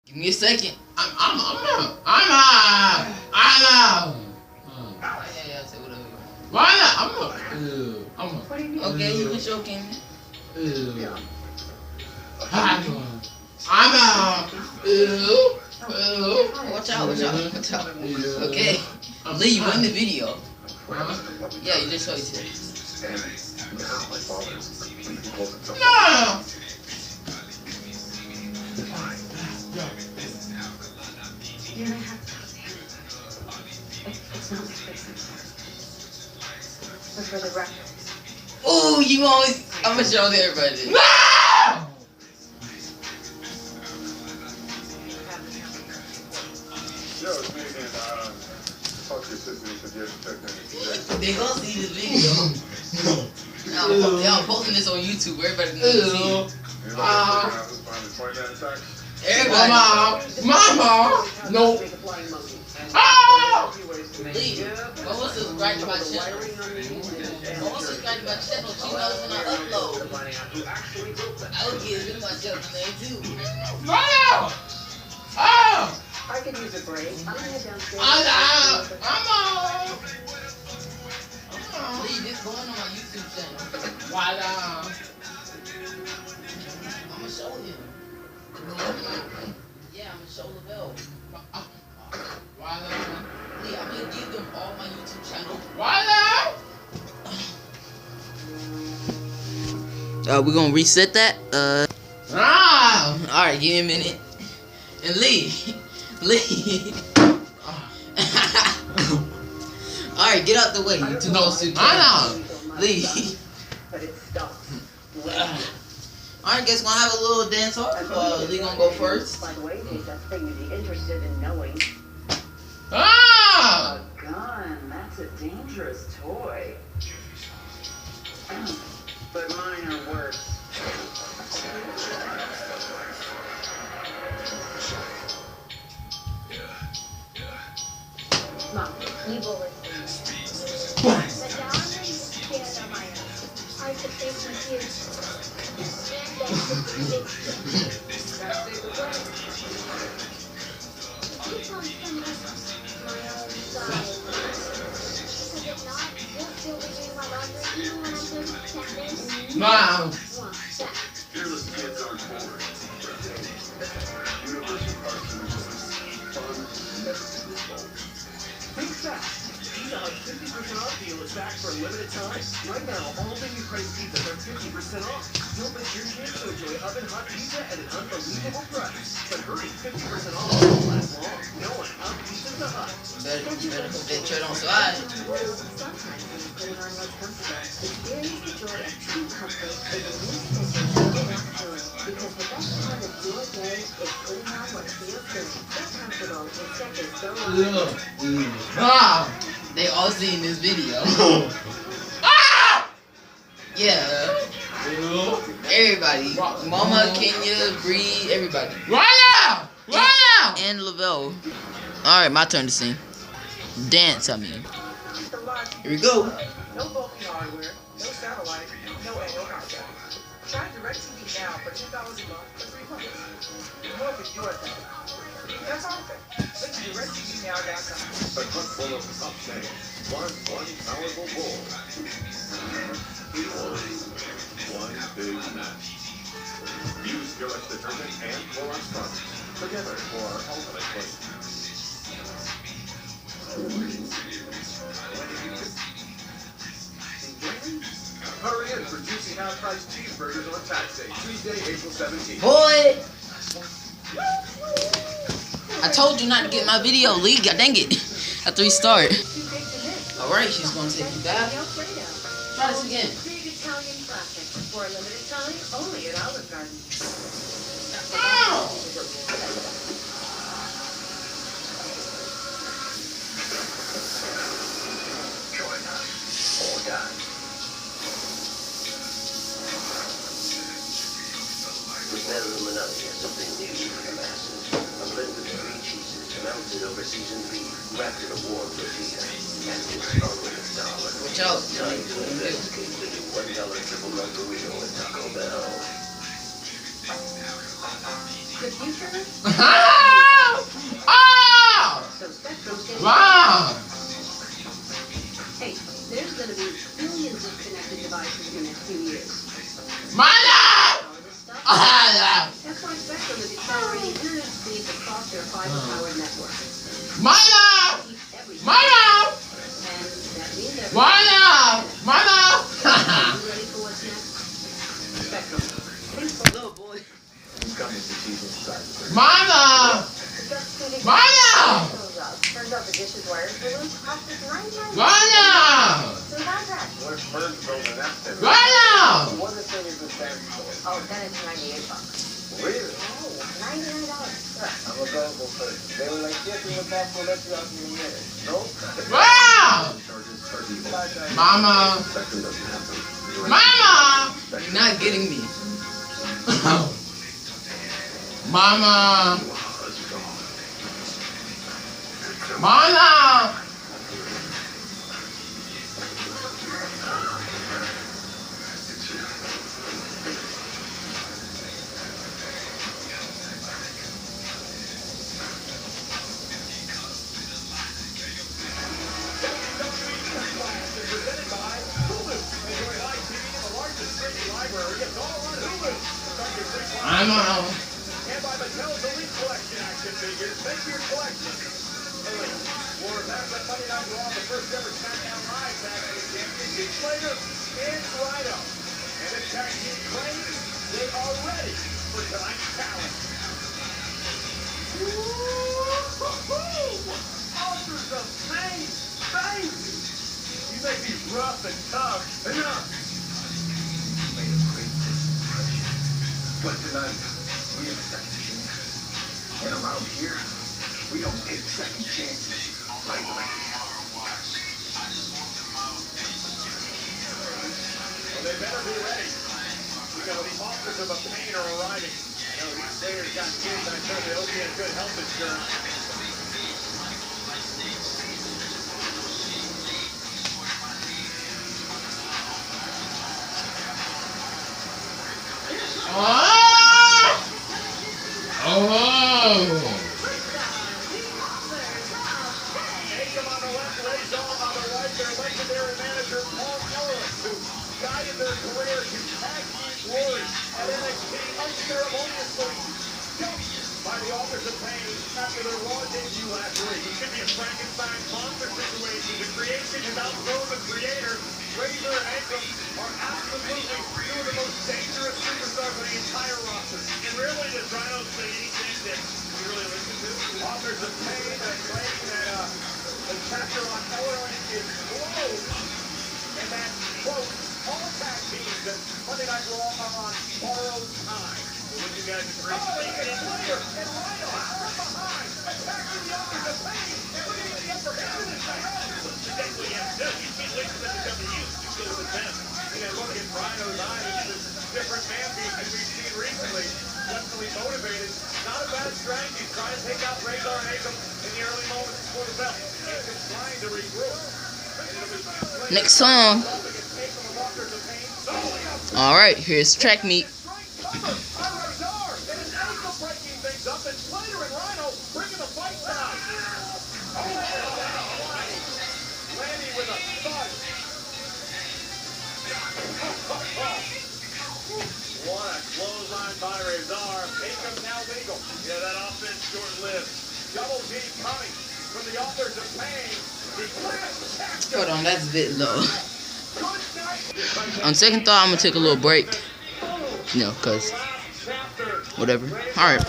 Give me a second. I'm out. Yeah, say whatever. Why not? I'm out. Okay, you can show King. I'm out. Watch out. Okay. Lee, you win the video. Yeah, you just showed it. No! For the record. Ooh, you always. I'm gonna show everybody. No! They gonna see this video. Y'all posting this on YouTube. Everybody gonna see it. Everybody. Mama! No! Ah! Lee, what was subscribe to my channel? What was subscribe to my channel? She knows when I upload. I would give you my channel name too. Mama! Ah! I could use a break. I'm gonna head downstairs. I'm out! Lee, this going on my YouTube channel. Why not? I'm gonna show him. Yeah, I'm gonna show Lavelle. Why not? Lee, I'm gonna give them all my YouTube channel. Why not? We're gonna reset that. Ah! Alright, give me a minute. And Lee. Alright, get out the way. You too close to Lee. But it stops. Alright, guess we're gonna have a little dance off. Lee gonna go first. By the way, in case that's the thing you'd be interested in knowing. Ah! A gun, that's a dangerous toy. But mine are worse. Mom, you bullets. But now I'm ready to stand on my own. I could face my fears. Gotta save the world. You come from my own side. If not, you'll still be doing my laundry even when I'm doing tennis. Mom! Fearless kids aren't bored. Universal Carson is just fun, never-to-be-old. Big fact! Pizza Hut's 50% off deal is back for a limited time. Right now, all menu price pizzas are 50% off. Don't miss your chance to enjoy oven-hot pizza at an unbelievable price. But hurry, 50% off won't last long. No one out Pizza Hut. Better put that shirt on slide. Sometimes when depending on what's comfortable, experience the joy of true comfort is a new stitches of Nocturne. Because the best part of your day is putting on what feels good. Get comfortable with Skechers Go On. Ah! They all seen this video. Ah! Yeah. Everybody. Mama, Kenya, Bree, everybody. Right now! Right now! And Lavelle. Alright, my turn to sing. Dance, I mean. Here we go. No bulky hardware, no satellite, no annual contract. Try DirecTV now for $10 a month for 3 months. More for your thing. That's all thing. Look at DirecTVNow.com. A cup full of upsetting. One powerful bowl. One big match. Use Gillette detergent and Clorox products together for our ultimate clean. Hurry in for juicy half-price cheeseburgers on tax day, Tuesday, April 17th. Boy! I told you not to get my video, Lee. God dang it. After we start. Alright, she's gonna take you back. Try this again. Big Italian classic. For a limited time, only at Olive Garden. Ow! Join us or die. Prepare Illuminati has something new for the masses. A blend of 3 cheeses, melted over seasoned beef, wrapped in a warm tortilla, and just under $1. Watch out. Time to investigate the new $1 triple nut burrito at Taco Bell. The future? Ah! That's why Spectrum is accelerating internet speeds across their fiber-powered network. Mother! Keep everything. Mother! And that means everything. Mother! Mother! You ready for what's next? Spectrum. Little boy. Mother! Mother! Turns out the dish is wired for loose. Cost us $99. Mother! So how's that? What if birds build an nest in it? Mother! What if they use the same for? Oh, then it's $98. Really? Oh, $99. Look. I'm a gullible person. They were like, yes, we'll talk for let you out in a minute. No? Wow! Charges 30. Mama! Spectrum doesn't have them. Mama! You're not getting me. Mama! Mama! Presented by Hulu. Enjoy live TV in the largest streaming library. It's all on Hulu. Start your free trial. Mama! And by Mattel's Elite Collection action figures. Make your collection elite. For that's the Monday Night Raw, the first ever SmackDown Live Tag Team Championship. Slater and Rhino. And the tag team claims they are ready for tonight's challenge. Woo-hoo-hoo! Authors of Pain, baby! You may be rough and tough. Enough! Made a great impression. But tonight, we have a second chance. And around here, we don't take second chances. Right, right. Well, they better be ready. Because the Authors of Pain are arriving. I know these players got kids, and I'm sure they hope he has good health insurance. Oh! Akam on the left, Razor on the right, their legendary manager, Paul Ellis, who guided their career to tag team glory at NXT unceremoniously dumped by the Authors of Pain after their Raw debut last week. It could be a Frankenstein monster situation. The creation has outgrown the creator. Razor and Akam are absolutely two of the most dangerous superstars on the entire roster. And rarely does Rhino say anything that you really listen to. Authors of Pain claim that the chapter on Ellering is closed. And that, quote, all tag teams at Monday Night Raw are on borrowed time. Would you guys agree? Oh, and Slater and Rhino from behind, attacking the Authors of Pain. And we're going to get the upper hand of this thing. That's what you have to do. You can't wait for them to come to you. You go to them. You know, look at Rhino's eyes. This different man being that we've seen recently. Definitely motivated. Not a bad strategy. Trying to take out Razor and Akam in the early moments before the belt. Akam trying to regroup. Next song. Alright, here's track meet. What a clothesline by Razor. Akam now legal. Yeah, that offense short-lived. Double G coming from the Authors of Pain. Hold on, that's a bit low. On second thought, I'm gonna take a little break. You know, cause whatever. Alright.